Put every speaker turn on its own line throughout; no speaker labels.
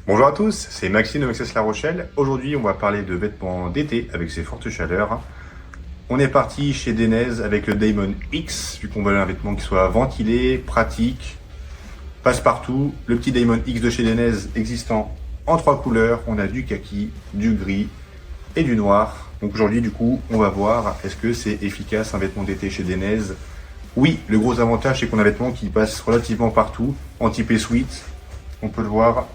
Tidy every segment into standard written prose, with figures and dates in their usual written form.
Bonjour à tous, c'est Maxime de Maxès La Rochelle. Aujourd'hui, on va parler de vêtements d'été avec ces fortes chaleurs. On est parti chez Denez avec le Daymon X, vu qu'on veut un vêtement qui soit ventilé, pratique, passe-partout. Le petit Daymon X de chez Denez existant en 3 couleurs. On a du kaki, du gris et du noir. Donc aujourd'hui, du coup, on va voir est-ce que c'est efficace un vêtement d'été chez Denez. Oui, le gros avantage, c'est qu'on a un vêtement qui passe relativement partout, en type sweat. On peut le voir.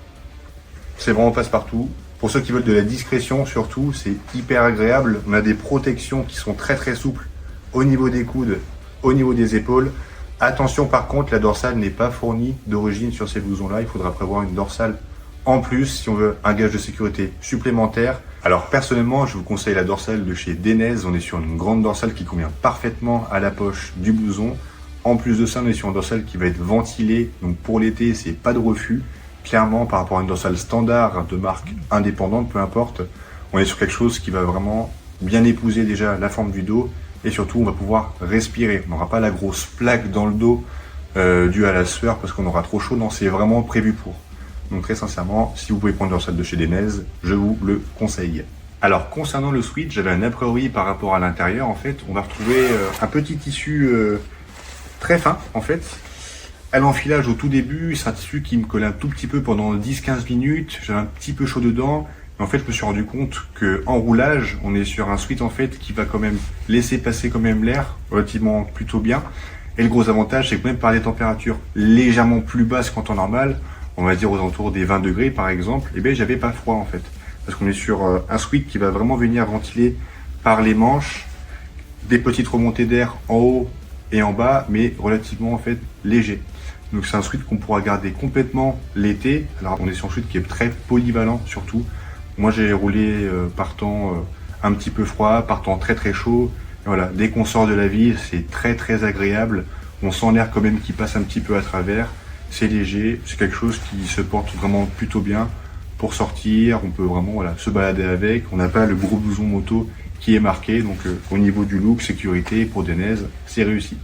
C'est vraiment passe-partout. Pour ceux qui veulent de la discrétion, surtout, c'est hyper agréable. On a des protections qui sont très souples au niveau des coudes, au niveau des épaules. Attention par contre, la dorsale n'est pas fournie d'origine sur ces blousons-là. Il faudra prévoir une dorsale en plus si on veut un gage de sécurité supplémentaire. Alors personnellement, je vous conseille la dorsale de chez Denez. On est sur une grande dorsale qui convient parfaitement à la poche du blouson. En plus de ça, on est sur une dorsale qui va être ventilée. Donc pour l'été, c'est pas de refus. Clairement, par rapport à une dorsale standard de marque indépendante, peu importe, on est sur quelque chose qui va vraiment bien épouser déjà la forme du dos et surtout on va pouvoir respirer. On n'aura pas la grosse plaque dans le dos due à la sueur parce qu'on aura trop chaud. Non, c'est vraiment prévu pour. Donc très sincèrement, si vous pouvez prendre une dorsale de chez Denez, je vous le conseille. Alors concernant le sweat, j'avais un a priori par rapport à l'intérieur. En fait, on va retrouver un petit tissu très fin en fait. À l'enfilage au tout début, c'est un tissu qui me collait un tout petit peu pendant 10-15 minutes. J'avais un petit peu chaud dedans. Mais en fait, je me suis rendu compte qu'en roulage, on est sur un sweat en fait qui va quand même laisser passer quand même l'air relativement plutôt bien. Et le gros avantage, c'est que même par des températures légèrement plus basses qu'en temps normal, on va dire aux alentours des 20 degrés par exemple, et bien j'avais pas froid en fait. Parce qu'on est sur un sweat qui va vraiment venir ventiler par les manches, des petites remontées d'air en haut et en bas, mais relativement en fait léger. Donc c'est un sweat qu'on pourra garder complètement l'été. Alors on est sur un sweat qui est très polyvalent surtout. Moi j'ai roulé partant un petit peu froid, partant très chaud. Et voilà, dès qu'on sort de la ville, c'est très agréable. On sent l'air quand même qui passe un petit peu à travers. C'est léger, c'est quelque chose qui se porte vraiment plutôt bien pour sortir. On peut vraiment se balader avec. On n'a pas le gros blouson moto qui est marqué. Donc au niveau du look, sécurité pour Denez, c'est réussi.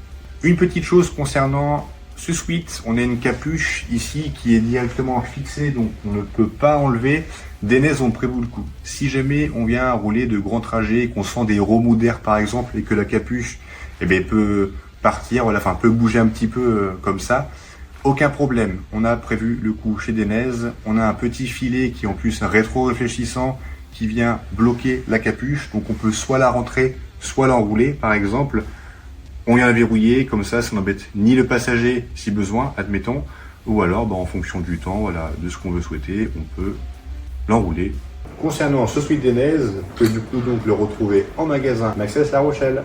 Une petite chose concernant ce sweat, on a une capuche ici qui est directement fixée, donc on ne peut pas enlever. Denez ont prévu le coup. Si jamais on vient rouler de grands trajets, qu'on sent des remous d'air par exemple, et que la capuche peut partir, peut bouger un petit peu comme ça, aucun problème. On a prévu le coup chez Denez. On a un petit filet qui est en plus rétro-réfléchissant qui vient bloquer la capuche, donc on peut soit la rentrer, soit l'enrouler par exemple. On vient la verrouiller, comme ça n'embête ni le passager si besoin, admettons, ou alors en fonction du temps, de ce qu'on veut souhaiter, on peut l'enrouler. Concernant ce sweat Denez, vous pouvez du coup donc le retrouver en magasin Maxès La Rochelle.